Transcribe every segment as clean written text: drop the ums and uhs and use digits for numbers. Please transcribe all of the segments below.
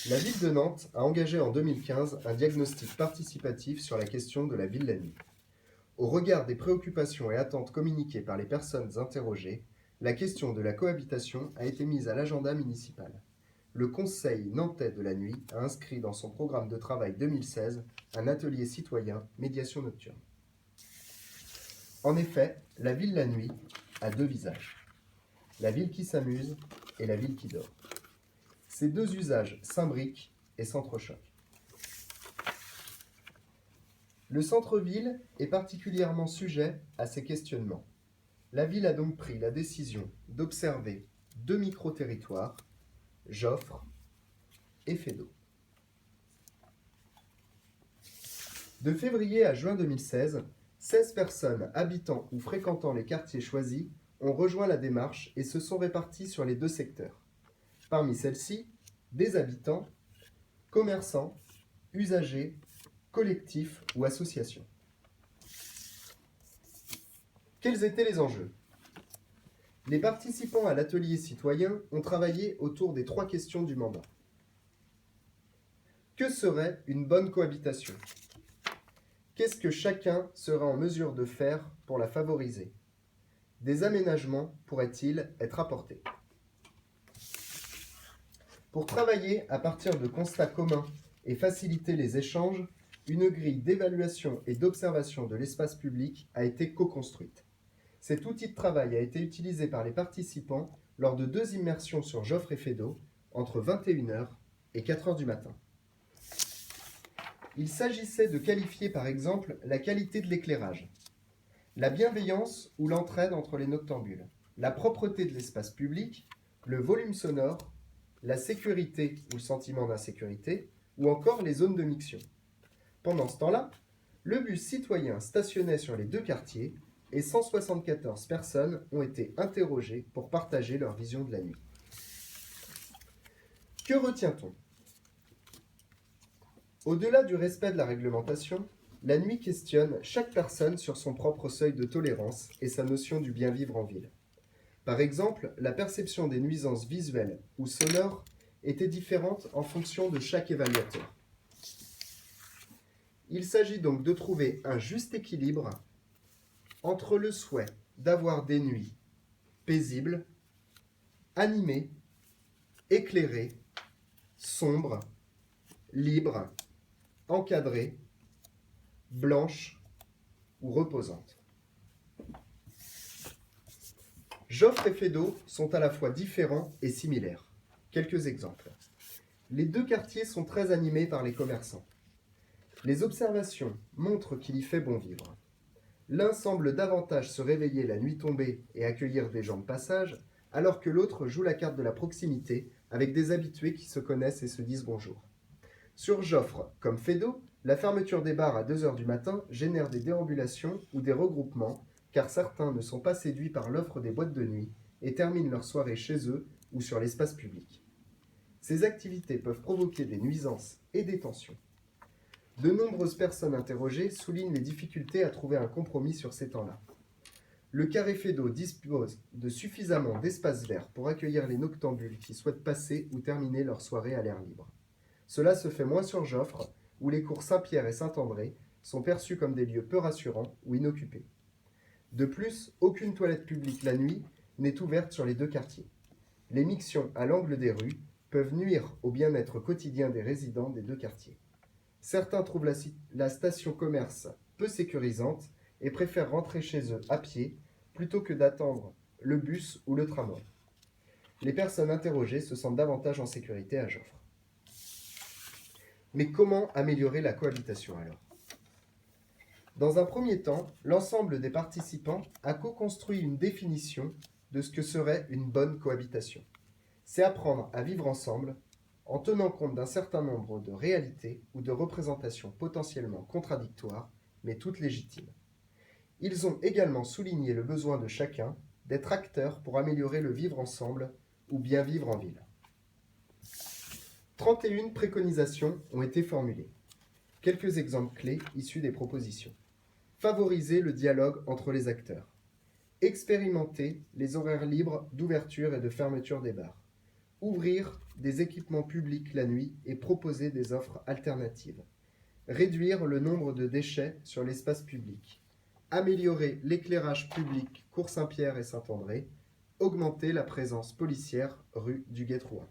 La ville de Nantes a engagé en 2015 un diagnostic participatif sur la question de la ville la nuit. Au regard des préoccupations et attentes communiquées par les personnes interrogées, la question de la cohabitation a été mise à l'agenda municipal. Le Conseil nantais de la nuit a inscrit dans son programme de travail 2016 un atelier citoyen médiation nocturne. En effet, la ville la nuit a deux visages. La ville qui s'amuse et la ville qui dort. Ces deux usages s'imbriquent et s'entrechoquent. Le centre-ville est particulièrement sujet à ces questionnements. La ville a donc pris la décision d'observer deux micro-territoires, Joffre et Feydeau. De février à juin 2016, 16 personnes habitant ou fréquentant les quartiers choisis ont rejoint la démarche et se sont réparties sur les deux secteurs. Parmi celles-ci, des habitants, commerçants, usagers, collectifs ou associations. Quels étaient les enjeux ? Les participants à l'atelier citoyen ont travaillé autour des trois questions du mandat. Que serait une bonne cohabitation ? Qu'est-ce que chacun sera en mesure de faire pour la favoriser ? Des aménagements pourraient-ils être apportés ? Pour travailler à partir de constats communs et faciliter les échanges, une grille d'évaluation et d'observation de l'espace public a été co-construite. Cet outil de travail a été utilisé par les participants lors de 2 immersions sur Joffre et Feydeau entre 21h et 4h du matin. Il s'agissait de qualifier par exemple la qualité de l'éclairage, la bienveillance ou l'entraide entre les noctambules, la propreté de l'espace public, le volume sonore, la sécurité ou le sentiment d'insécurité, ou encore les zones de miction. Pendant ce temps-là, le bus citoyen stationnait sur les deux quartiers et 174 personnes ont été interrogées pour partager leur vision de la nuit. Que retient-on ? Au-delà du respect de la réglementation, la nuit questionne chaque personne sur son propre seuil de tolérance et sa notion du bien vivre en ville. Par exemple, la perception des nuisances visuelles ou sonores était différente en fonction de chaque évaluateur. Il s'agit donc de trouver un juste équilibre entre le souhait d'avoir des nuits paisibles, animées, éclairées, sombres, libres, encadrées, blanches ou reposantes. Joffre et Feydeau sont à la fois différents et similaires. Quelques exemples. Les deux quartiers sont très animés par les commerçants. Les observations montrent qu'il y fait bon vivre. L'un semble davantage se réveiller la nuit tombée et accueillir des gens de passage, alors que l'autre joue la carte de la proximité avec des habitués qui se connaissent et se disent bonjour. Sur Joffre, comme Feydeau, la fermeture des bars à 2h du matin génère des déambulations ou des regroupements, car certains ne sont pas séduits par l'offre des boîtes de nuit et terminent leur soirée chez eux ou sur l'espace public. Ces activités peuvent provoquer des nuisances et des tensions. De nombreuses personnes interrogées soulignent les difficultés à trouver un compromis sur ces temps-là. Le carré Feydeau dispose de suffisamment d'espaces verts pour accueillir les noctambules qui souhaitent passer ou terminer leur soirée à l'air libre. Cela se fait moins sur Joffre, où les cours Saint-Pierre et Saint-André sont perçus comme des lieux peu rassurants ou inoccupés. De plus, aucune toilette publique la nuit n'est ouverte sur les deux quartiers. Les mictions à l'angle des rues peuvent nuire au bien-être quotidien des résidents des deux quartiers. Certains trouvent la station commerce peu sécurisante et préfèrent rentrer chez eux à pied plutôt que d'attendre le bus ou le tramway. Les personnes interrogées se sentent davantage en sécurité à Joffre. Mais comment améliorer la cohabitation alors ? Dans un premier temps, l'ensemble des participants a co-construit une définition de ce que serait une bonne cohabitation. C'est apprendre à vivre ensemble en tenant compte d'un certain nombre de réalités ou de représentations potentiellement contradictoires, mais toutes légitimes. Ils ont également souligné le besoin de chacun d'être acteur pour améliorer le vivre ensemble ou bien vivre en ville. 31 préconisations ont été formulées. Quelques exemples clés issus des propositions. Favoriser le dialogue entre les acteurs. Expérimenter les horaires libres d'ouverture et de fermeture des bars. Ouvrir des équipements publics la nuit et proposer des offres alternatives. Réduire le nombre de déchets sur l'espace public. Améliorer l'éclairage public Cours Saint-Pierre et Saint-André. Augmenter la présence policière rue du Guet-Trouin.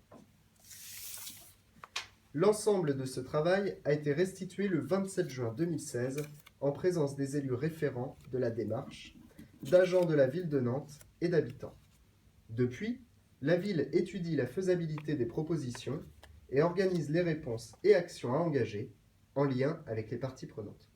L'ensemble de ce travail a été restitué le 27 juin 2016 en présence des élus référents de la démarche, d'agents de la ville de Nantes et d'habitants. Depuis, la ville étudie la faisabilité des propositions et organise les réponses et actions à engager en lien avec les parties prenantes.